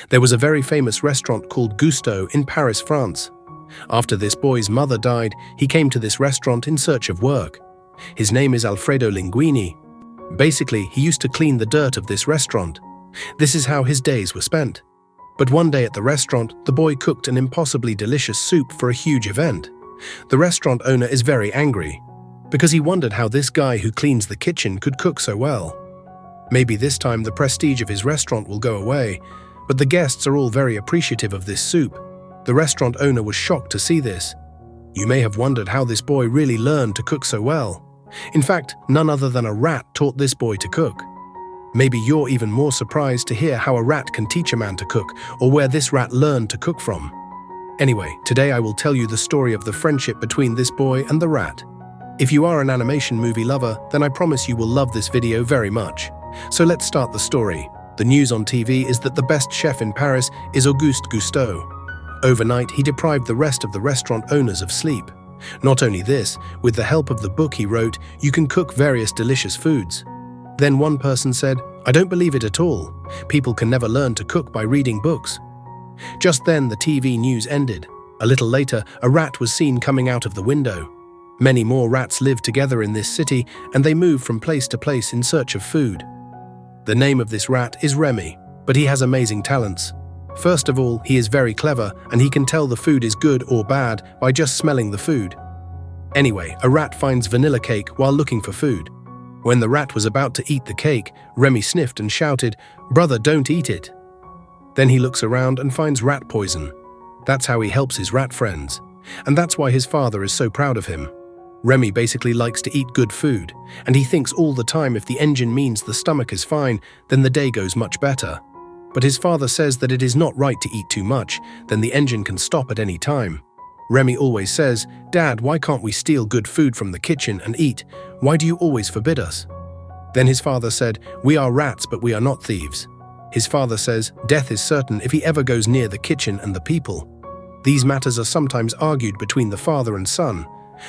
There was a very famous restaurant called Gusto in Paris, France. After this boy's mother died, he came to this restaurant in search of work. His name is Alfredo Linguini. Basically, he used to clean the dirt of this restaurant. This is how his days were spent. But one day at the restaurant, the boy cooked an impossibly delicious soup for a huge event. The restaurant owner is very angry, because he wondered how this guy who cleans the kitchen could cook so well. Maybe this time the prestige of his restaurant will go away, but the guests are all very appreciative of this soup. The restaurant owner was shocked to see this. You may have wondered how this boy really learned to cook so well. In fact, none other than a rat taught this boy to cook. Maybe you're even more surprised to hear how a rat can teach a man to cook, or where this rat learned to cook from. Anyway, today I will tell you the story of the friendship between this boy and the rat. If you are an animation movie lover, then I promise you will love this video very much. So let's start the story. The news on TV is that the best chef in Paris is Auguste Gusteau. Overnight, he deprived the rest of the restaurant owners of sleep. Not only this, with the help of the book he wrote, you can cook various delicious foods. Then one person said, "I don't believe it at all. People can never learn to cook by reading books." Just then, the TV news ended. A little later, a rat was seen coming out of the window. Many more rats live together in this city, and they move from place to place in search of food. The name of this rat is Remy, but he has amazing talents. First of all, he is very clever, and he can tell the food is good or bad by just smelling the food. Anyway, a rat finds vanilla cake while looking for food. When the rat was about to eat the cake, Remy sniffed and shouted, "Brother, don't eat it." Then he looks around and finds rat poison. That's how he helps his rat friends. And that's why his father is so proud of him. Remy basically likes to eat good food, and he thinks all the time if the engine means the stomach is fine, then the day goes much better. But his father says that it is not right to eat too much, then the engine can stop at any time. Remy always says, "Dad, why can't we steal good food from the kitchen and eat? Why do you always forbid us?" Then his father said, "We are rats, but we are not thieves." His father says, death is certain if he ever goes near the kitchen and the people. These matters are sometimes argued between the father and son,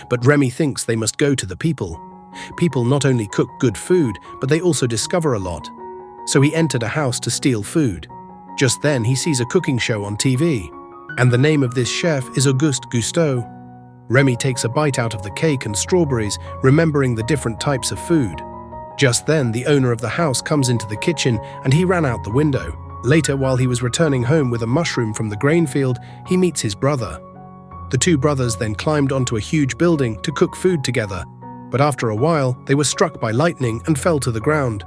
but Remy thinks they must go to the people. People not only cook good food, but they also discover a lot. So he entered a house to steal food. Just then he sees a cooking show on TV, and the name of this chef is Auguste Gusteau. Remy takes a bite out of the cake and strawberries, remembering the different types of food. Just then the owner of the house comes into the kitchen and he ran out the window. Later, while he was returning home with a mushroom from the grain field, he meets his brother. The two brothers then climbed onto a huge building to cook food together, but after a while they were struck by lightning and fell to the ground.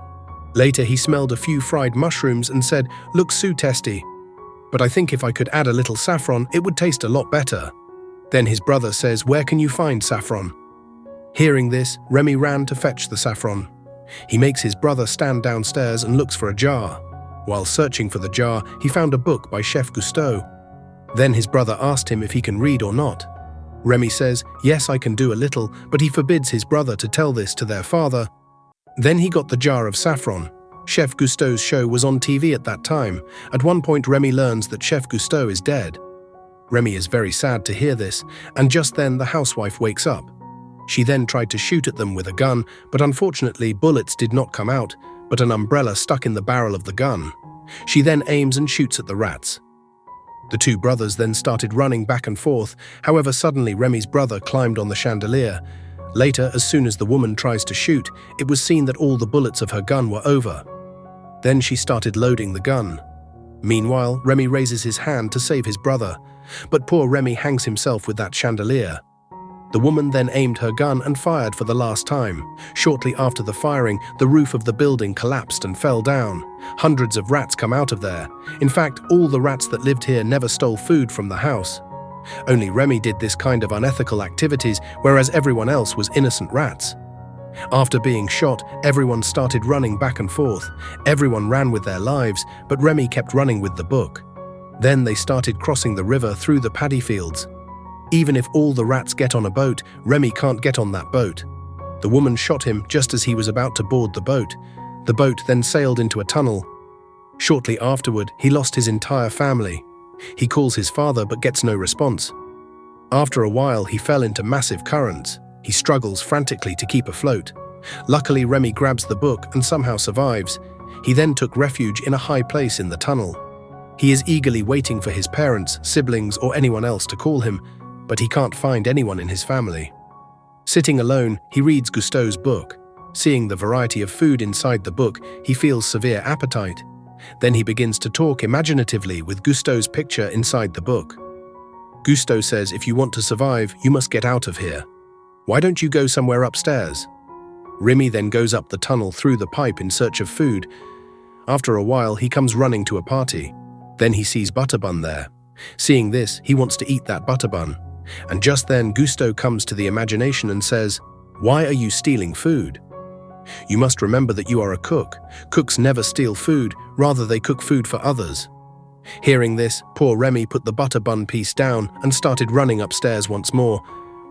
Later he smelled a few fried mushrooms and said, "Looks so tasty, but I think if I could add a little saffron, it would taste a lot better." Then his brother says, "Where can you find saffron?" Hearing this, Remy ran to fetch the saffron. He makes his brother stand downstairs and looks for a jar. While searching for the jar, he found a book by Chef Gusteau. Then his brother asked him if he can read or not. Remy says, "Yes, I can do a little," but he forbids his brother to tell this to their father. Then he got the jar of saffron. Chef Gusteau's show was on TV at that time. At one point, Remy learns that Chef Gusteau is dead. Remy is very sad to hear this, and just then the housewife wakes up. She then tried to shoot at them with a gun, but unfortunately bullets did not come out, but an umbrella stuck in the barrel of the gun. She then aims and shoots at the rats. The two brothers then started running back and forth. However, suddenly Remy's brother climbed on the chandelier. Later, as soon as the woman tries to shoot, it was seen that all the bullets of her gun were over. Then she started loading the gun. Meanwhile, Remy raises his hand to save his brother, but poor Remy hangs himself with that chandelier. The woman then aimed her gun and fired for the last time. Shortly after the firing, the roof of the building collapsed and fell down. Hundreds of rats come out of there. In fact, all the rats that lived here never stole food from the house. Only Remy did this kind of unethical activities, whereas everyone else was innocent rats. After being shot, everyone started running back and forth. Everyone ran with their lives, but Remy kept running with the book. Then they started crossing the river through the paddy fields. Even if all the rats get on a boat, Remy can't get on that boat. The woman shot him just as he was about to board the boat. The boat then sailed into a tunnel. Shortly afterward, he lost his entire family. He calls his father but gets no response. After a while, he fell into massive currents. He struggles frantically to keep afloat. Luckily, Remy grabs the book and somehow survives. He then took refuge in a high place in the tunnel. He is eagerly waiting for his parents, siblings, or anyone else to call him, but he can't find anyone in his family. Sitting alone, he reads Gusteau's book. Seeing the variety of food inside the book, he feels severe appetite. Then he begins to talk imaginatively with Gusteau's picture inside the book. Gusteau says if you want to survive, you must get out of here. Why don't you go somewhere upstairs? Remy then goes up the tunnel through the pipe in search of food. After a while, he comes running to a party. Then he sees Butterbun there. Seeing this, he wants to eat that Butterbun. And just then, Gusteau comes to the imagination and says, "Why are you stealing food? You must remember that you are a cook. Cooks never steal food, rather they cook food for others." Hearing this, poor Remy put the Butterbun piece down and started running upstairs once more.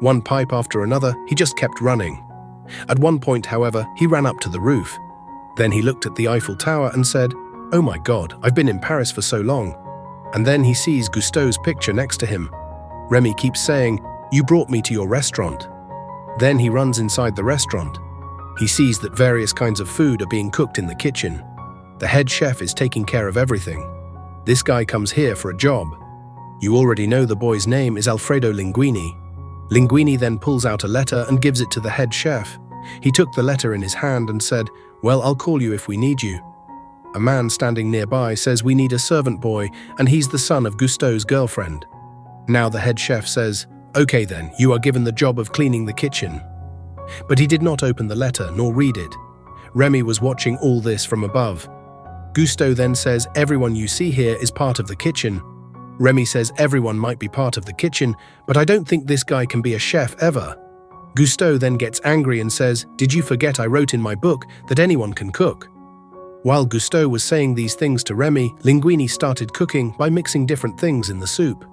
One pipe after another, he just kept running. At one point, however, he ran up to the roof. Then he looked at the Eiffel Tower and said, "Oh my God, I've been in Paris for so long." And then he sees Gusteau's picture next to him. Remy keeps saying, "You brought me to your restaurant." Then he runs inside the restaurant. He sees that various kinds of food are being cooked in the kitchen. The head chef is taking care of everything. This guy comes here for a job. You already know the boy's name is Alfredo Linguini. Linguini then pulls out a letter and gives it to the head chef. He took the letter in his hand and said, "Well, I'll call you if we need you." A man standing nearby says we need a servant boy, and he's the son of Gusteau's girlfriend. Now the head chef says, "Okay then, you are given the job of cleaning the kitchen." But he did not open the letter nor read it. Remy was watching all this from above. Gusteau then says, "Everyone you see here is part of the kitchen." Remy says everyone might be part of the kitchen, but I don't think this guy can be a chef ever. Gusteau then gets angry and says, "Did you forget I wrote in my book that anyone can cook?" While Gusteau was saying these things to Remy, Linguini started cooking by mixing different things in the soup.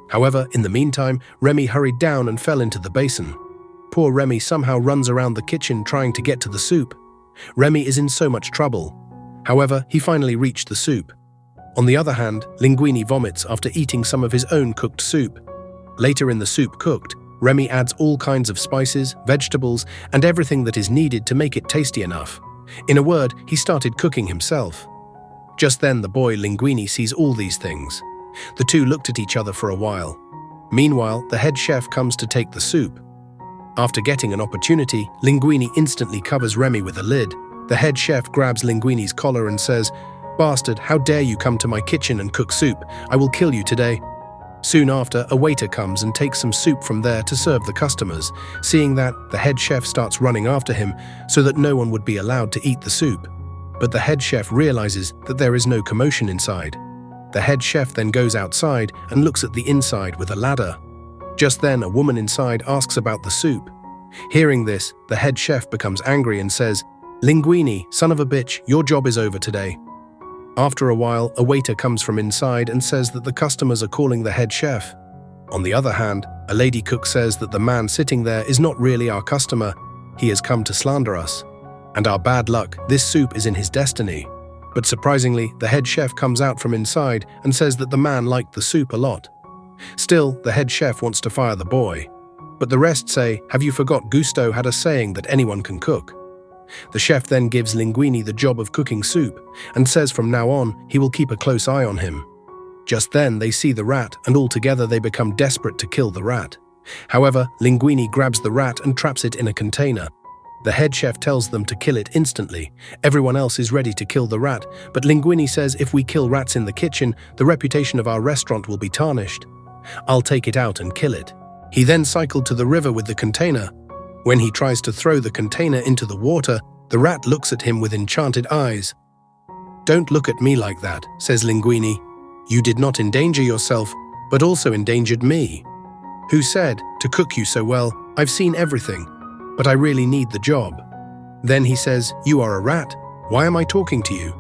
However, in the meantime, Remy hurried down and fell into the basin. Poor Remy somehow runs around the kitchen trying to get to the soup. Remy is in so much trouble. However, he finally reached the soup. On the other hand, Linguini vomits after eating some of his own cooked soup. Later in the soup cooked, Remy adds all kinds of spices, vegetables, and everything that is needed to make it tasty enough. In a word, he started cooking himself. Just then the boy Linguini sees all these things. The two looked at each other for a while. Meanwhile, the head chef comes to take the soup. After getting an opportunity, Linguini instantly covers Remy with a lid. The head chef grabs Linguini's collar and says, "Bastard, how dare you come to my kitchen and cook soup? I will kill you today." Soon after, a waiter comes and takes some soup from there to serve the customers. Seeing that, the head chef starts running after him so that no one would be allowed to eat the soup. But the head chef realizes that there is no commotion inside. The head chef then goes outside and looks at the inside with a ladder. Just then, a woman inside asks about the soup. Hearing this, the head chef becomes angry and says, "Linguini, son of a bitch, your job is over today." After a while, a waiter comes from inside and says that the customers are calling the head chef. On the other hand, a lady cook says that the man sitting there is not really our customer. He has come to slander us. And our bad luck, this soup is in his destiny. But surprisingly, the head chef comes out from inside and says that the man liked the soup a lot. Still, the head chef wants to fire the boy. But the rest say, "Have you forgot Gusteau had a saying that anyone can cook?" The chef then gives Linguini the job of cooking soup and says from now on he will keep a close eye on him. Just then they see the rat and altogether they become desperate to kill the rat. However, Linguini grabs the rat and traps it in a container. The head chef tells them to kill it instantly. Everyone else is ready to kill the rat, but Linguini says if we kill rats in the kitchen, the reputation of our restaurant will be tarnished. "I'll take it out and kill it." He then cycled to the river with the container. When he tries to throw the container into the water, the rat looks at him with enchanted eyes. "Don't look at me like that," says Linguini. "You did not endanger yourself, but also endangered me." "Who said, to cook you so well? I've seen everything, but I really need the job." Then he says, "You are a rat? Why am I talking to you?"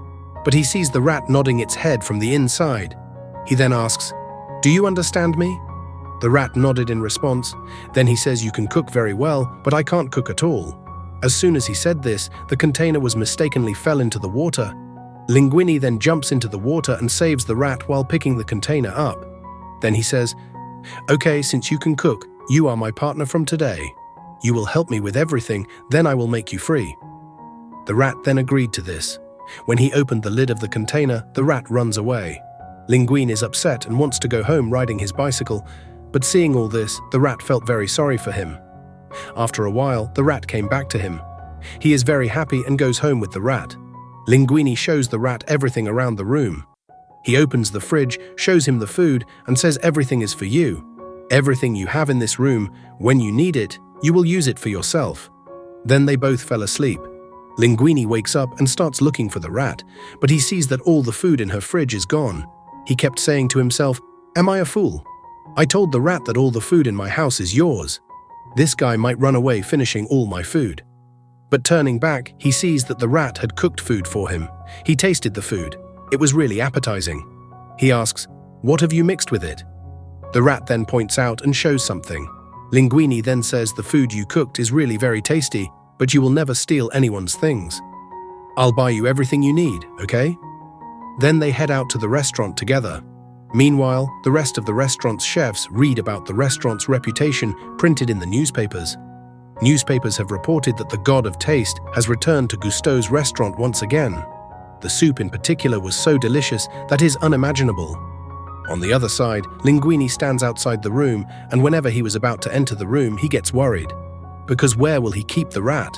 But he sees the rat nodding its head from the inside. He then asks, "Do you understand me?" The rat nodded in response. Then he says, "You can cook very well, but I can't cook at all." As soon as he said this, the container was mistakenly fell into the water. Linguini then jumps into the water and saves the rat while picking the container up. Then he says, "Okay, since you can cook, you are my partner from today. You will help me with everything, then I will make you free." The rat then agreed to this. When he opened the lid of the container, the rat runs away. Linguini is upset and wants to go home riding his bicycle, but seeing all this, the rat felt very sorry for him. After a while, the rat came back to him. He is very happy and goes home with the rat. Linguini shows the rat everything around the room. He opens the fridge, shows him the food, and says everything is for you. Everything you have in this room, when you need it, you will use it for yourself. Then they both fell asleep. Linguini wakes up and starts looking for the rat, but he sees that all the food in her fridge is gone. He kept saying to himself, "Am I a fool? I told the rat that all the food in my house is yours. This guy might run away finishing all my food." But turning back, he sees that the rat had cooked food for him. He tasted the food. It was really appetizing. He asks, "What have you mixed with it?" The rat then points out and shows something. Linguini then says, "The food you cooked is really very tasty, but you will never steal anyone's things. I'll buy you everything you need, okay?" Then they head out to the restaurant together. Meanwhile, the rest of the restaurant's chefs read about the restaurant's reputation printed in the newspapers. Newspapers have reported that the god of taste has returned to Gusteau's restaurant once again. The soup in particular was so delicious that is unimaginable. On the other side, Linguini stands outside the room, and whenever he was about to enter the room, he gets worried. Because where will he keep the rat?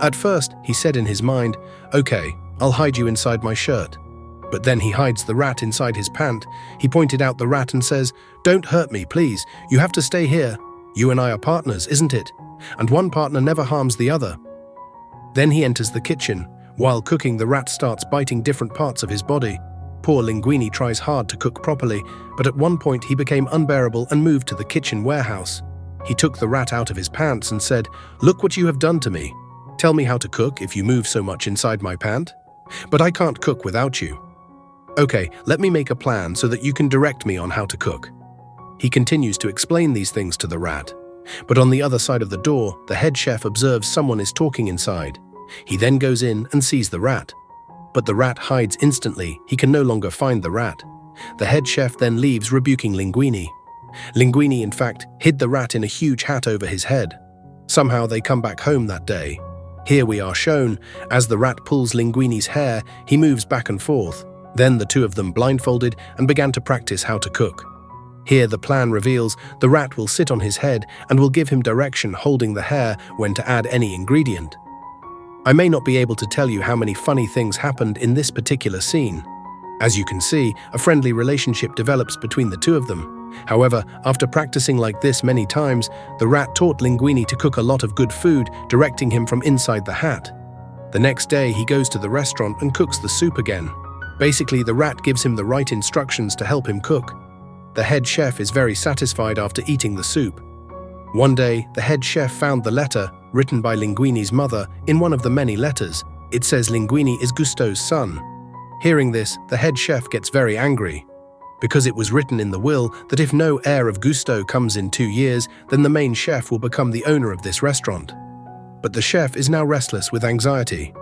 At first, he said in his mind, "Okay, I'll hide you inside my shirt." But then he hides the rat inside his pant. He pointed out the rat and says, "Don't hurt me, please. You have to stay here. You and I are partners, isn't it? And one partner never harms the other." Then he enters the kitchen. While cooking, the rat starts biting different parts of his body. Poor Linguini tries hard to cook properly, but at one point he became unbearable and moved to the kitchen warehouse. He took the rat out of his pants and said, "Look what you have done to me. Tell me how to cook if you move so much inside my pant. But I can't cook without you. Okay, let me make a plan so that you can direct me on how to cook." He continues to explain these things to the rat. But on the other side of the door, the head chef observes someone is talking inside. He then goes in and sees the rat. But the rat hides instantly. He can no longer find the rat. The head chef then leaves, rebuking Linguini. Linguini, in fact, hid the rat in a huge hat over his head. Somehow they come back home that day. Here we are shown, as the rat pulls Linguini's hair, he moves back and forth. Then the two of them blindfolded and began to practice how to cook. Here the plan reveals the rat will sit on his head and will give him direction, holding the hair when to add any ingredient. I may not be able to tell you how many funny things happened in this particular scene. As you can see, a friendly relationship develops between the two of them. However, after practicing like this many times, the rat taught Linguini to cook a lot of good food, directing him from inside the hat. The next day he goes to the restaurant and cooks the soup again. Basically, the rat gives him the right instructions to help him cook. The head chef is very satisfied after eating the soup. One day, the head chef found the letter, written by Linguini's mother, in one of the many letters. It says Linguini is Gusteau's son. Hearing this, the head chef gets very angry. Because it was written in the will that if no heir of Gusteau comes in 2 years, then the main chef will become the owner of this restaurant. But the chef is now restless with anxiety.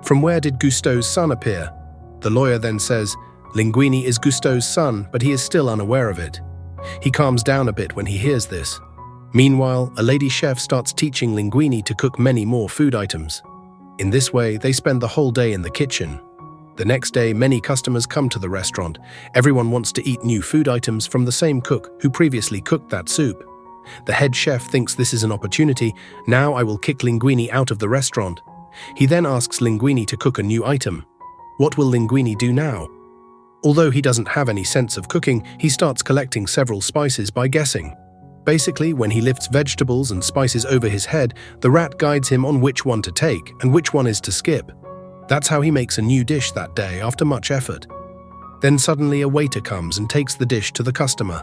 From where did Gusteau's son appear? The lawyer then says, Linguini is Gusteau's son, but he is still unaware of it. He calms down a bit when he hears this. Meanwhile, a lady chef starts teaching Linguini to cook many more food items. In this way, they spend the whole day in the kitchen. The next day, many customers come to the restaurant. Everyone wants to eat new food items from the same cook who previously cooked that soup. The head chef thinks this is an opportunity. Now I will kick Linguini out of the restaurant. He then asks Linguini to cook a new item. What will Linguini do now? Although he doesn't have any sense of cooking, he starts collecting several spices by guessing. Basically, when he lifts vegetables and spices over his head, the rat guides him on which one to take and which one is to skip. That's how he makes a new dish that day after much effort. Then suddenly a waiter comes and takes the dish to the customer.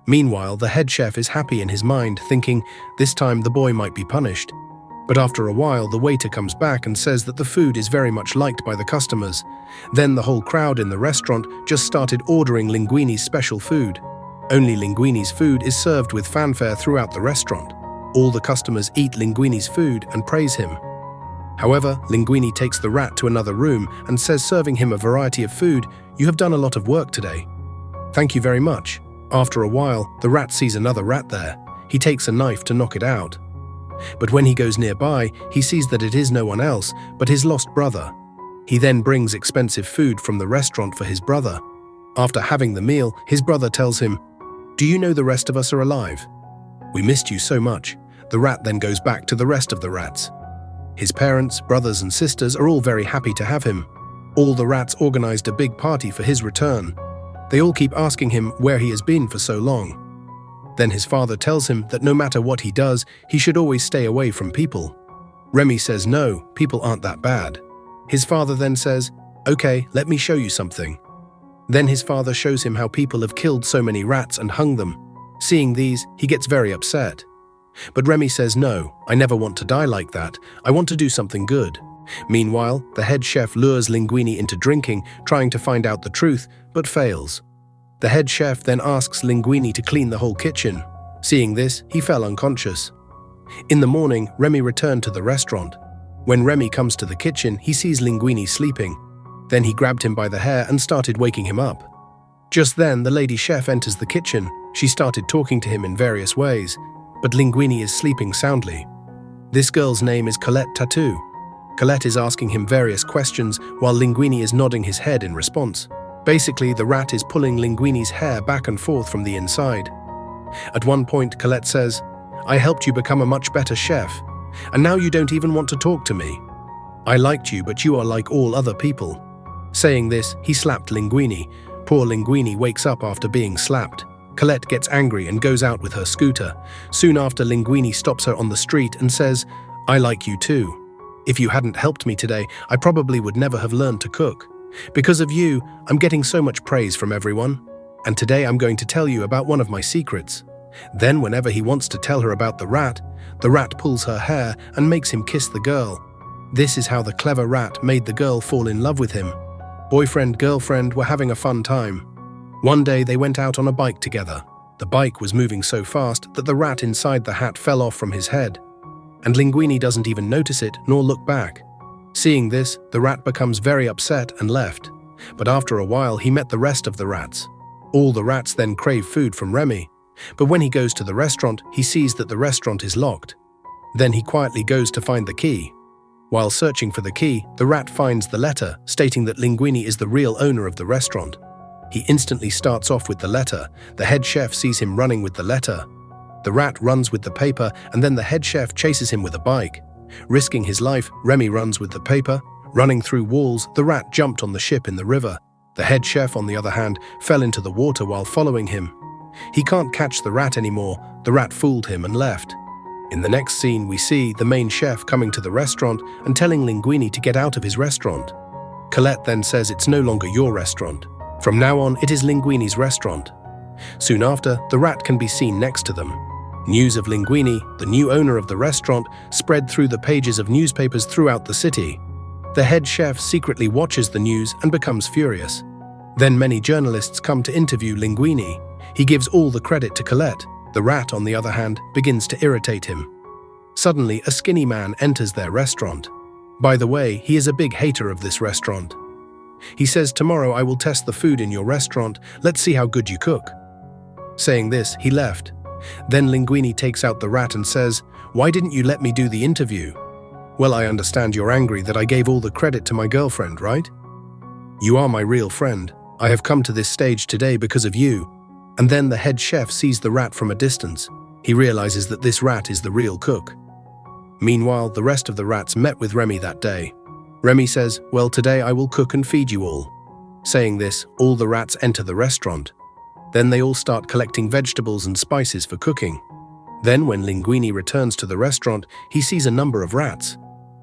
Meanwhile, the head chef is happy in his mind, thinking this time the boy might be punished. But after a while, the waiter comes back and says that the food is very much liked by the customers. Then the whole crowd in the restaurant just started ordering Linguini's special food. Only Linguini's food is served with fanfare throughout the restaurant. All the customers eat Linguini's food and praise him. However, Linguini takes the rat to another room and says, serving him a variety of food, "You have done a lot of work today. Thank you very much." After a while, the rat sees another rat there. He takes a knife to knock it out. But when he goes nearby, he sees that it is no one else but his lost brother. He then brings expensive food from the restaurant for his brother. After having the meal, his brother tells him, "Do you know the rest of us are alive? We missed you so much." The rat then goes back to the rest of the rats. His parents, brothers and sisters are all very happy to have him. All the rats organized a big party for his return. They all keep asking him where he has been for so long. Then his father tells him that no matter what he does, he should always stay away from people. Remy says no, people aren't that bad. His father then says, "Okay, let me show you something." Then his father shows him how people have killed so many rats and hung them. Seeing these, he gets very upset. But Remy says, "No, I never want to die like that. I want to do something good." Meanwhile, the head chef lures Linguini into drinking, trying to find out the truth, but fails. The head chef then asks Linguini to clean the whole kitchen. Seeing this, he fell unconscious. In the morning, Remy returned to the restaurant. When Remy comes to the kitchen, he sees Linguini sleeping. Then he grabbed him by the hair and started waking him up. Just then, the lady chef enters the kitchen. She started talking to him in various ways, but Linguini is sleeping soundly. This girl's name is Colette Tattoo. Colette is asking him various questions while Linguini is nodding his head in response. Basically, the rat is pulling Linguini's hair back and forth from the inside. At one point, Colette says, "I helped you become a much better chef, and now you don't even want to talk to me. I liked you, but you are like all other people." Saying this, he slapped Linguini. Poor Linguini wakes up after being slapped. Colette gets angry and goes out with her scooter. Soon after, Linguini stops her on the street and says, "I like you too. If you hadn't helped me today, I probably would never have learned to cook. Because of you, I'm getting so much praise from everyone. And today I'm going to tell you about one of my secrets." Then whenever he wants to tell her about the rat pulls her hair and makes him kiss the girl. This is how the clever rat made the girl fall in love with him. Boyfriend, girlfriend were having a fun time. One day they went out on a bike together. The bike was moving so fast that the rat inside the hat fell off from his head. And Linguini doesn't even notice it nor look back. Seeing this, the rat becomes very upset and left. But after a while, he met the rest of the rats. All the rats then crave food from Remy. But when he goes to the restaurant, he sees that the restaurant is locked. Then he quietly goes to find the key. While searching for the key, the rat finds the letter stating that Linguini is the real owner of the restaurant. He instantly starts off with the letter. The head chef sees him running with the letter. The rat runs with the paper, and then the head chef chases him with a bike. Risking his life, Remy runs with the paper. Running through walls, the rat jumped on the ship in the river. The head chef, on the other hand, fell into the water while following him. He can't catch the rat anymore. The rat fooled him and left. In the next scene, we see the main chef coming to the restaurant and telling Linguini to get out of his restaurant. Colette then says it's no longer your restaurant. From now on, it is Linguini's restaurant. Soon after, the rat can be seen next to them. News of Linguini, the new owner of the restaurant, spread through the pages of newspapers throughout the city. The head chef secretly watches the news and becomes furious. Then many journalists come to interview Linguini. He gives all the credit to Colette. The rat, on the other hand, begins to irritate him. Suddenly, a skinny man enters their restaurant. By the way, he is a big hater of this restaurant. He says, "Tomorrow I will test the food in your restaurant. Let's see how good you cook." Saying this, he left. Then Linguini takes out the rat and says, "Why didn't you let me do the interview?" "Well, I understand you're angry that I gave all the credit to my girlfriend, right? You are my real friend. I have come to this stage today because of you." And then the head chef sees the rat from a distance. He realizes that this rat is the real cook. Meanwhile, the rest of the rats met with Remy that day. Remy says, "Well, today I will cook and feed you all." Saying this, all the rats enter the restaurant. Then they all start collecting vegetables and spices for cooking. Then when Linguini returns to the restaurant, he sees a number of rats.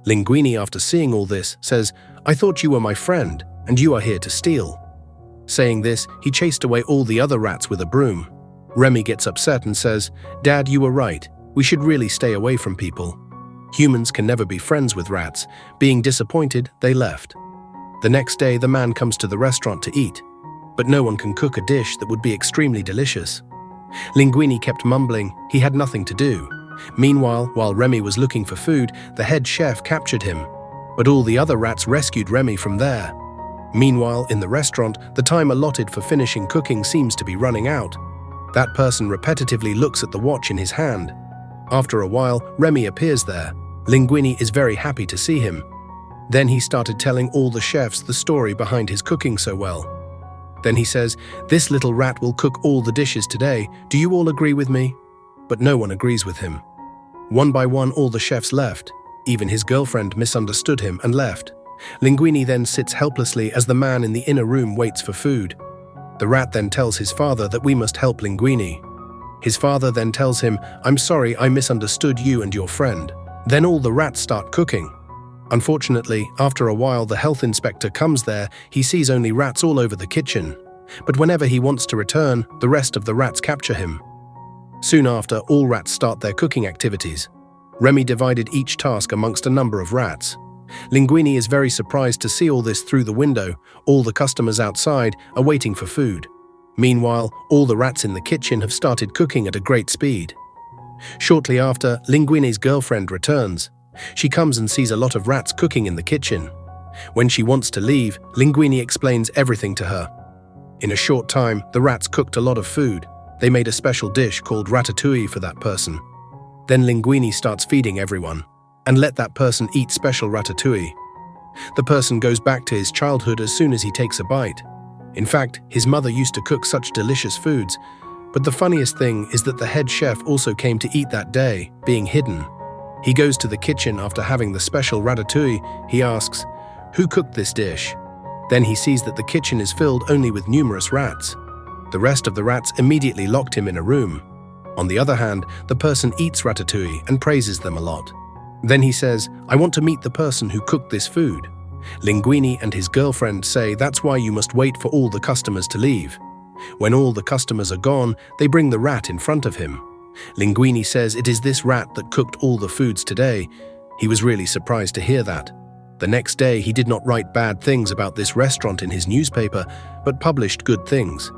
Linguini, after seeing all this, says, "I thought you were my friend, and you are here to steal." Saying this, he chased away all the other rats with a broom. Remy gets upset and says, "Dad, you were right. We should really stay away from people. Humans can never be friends with rats." Being disappointed, they left. The next day, the man comes to the restaurant to eat. But no one can cook a dish that would be extremely delicious. Linguini kept mumbling. He had nothing to do. Meanwhile, while Remy was looking for food, the head chef captured him. But all the other rats rescued Remy from there. Meanwhile, in the restaurant, the time allotted for finishing cooking seems to be running out. That person repetitively looks at the watch in his hand. After a while, Remy appears there. Linguini is very happy to see him. Then he started telling all the chefs the story behind his cooking so well. Then he says, "This little rat will cook all the dishes today. Do you all agree with me?" But no one agrees with him. One by one, all the chefs left. Even his girlfriend misunderstood him and left. Linguini then sits helplessly as the man in the inner room waits for food. The rat then tells his father that we must help Linguini. His father then tells him, "I'm sorry, I misunderstood you and your friend." Then all the rats start cooking. Unfortunately, after a while the health inspector comes there. He sees only rats all over the kitchen. But whenever he wants to return, the rest of the rats capture him. Soon after, all rats start their cooking activities. Remy divided each task amongst a number of rats. Linguini is very surprised to see all this through the window. All the customers outside are waiting for food. Meanwhile, all the rats in the kitchen have started cooking at a great speed. Shortly after, Linguini's girlfriend returns. She comes and sees a lot of rats cooking in the kitchen. When she wants to leave, Linguini explains everything to her. In a short time, the rats cooked a lot of food. They made a special dish called Ratatouille for that person. Then Linguini starts feeding everyone, and let that person eat special Ratatouille. The person goes back to his childhood as soon as he takes a bite. In fact, his mother used to cook such delicious foods. But the funniest thing is that the head chef also came to eat that day, being hidden. He goes to the kitchen after having the special Ratatouille. He asks, "Who cooked this dish?" Then he sees that the kitchen is filled only with numerous rats. The rest of the rats immediately locked him in a room. On the other hand, the person eats Ratatouille and praises them a lot. Then he says, "I want to meet the person who cooked this food." Linguini and his girlfriend say that's why you must wait for all the customers to leave. When all the customers are gone, they bring the rat in front of him. Linguini says it is this rat that cooked all the foods today. He was really surprised to hear that. The next day, he did not write bad things about this restaurant in his newspaper, but published good things.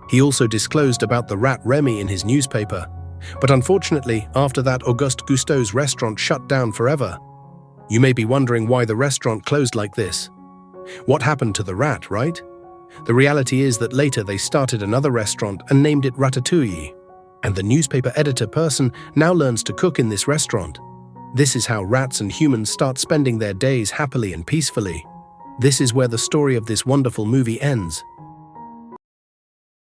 He also disclosed about the rat Remy in his newspaper. But unfortunately, after that, Auguste Cousteau's restaurant shut down forever. You may be wondering why the restaurant closed like this. What happened to the rat, right? The reality is that later they started another restaurant and named it Ratatouille. And the newspaper editor person now learns to cook in this restaurant. This is how rats and humans start spending their days happily and peacefully. This is where the story of this wonderful movie ends.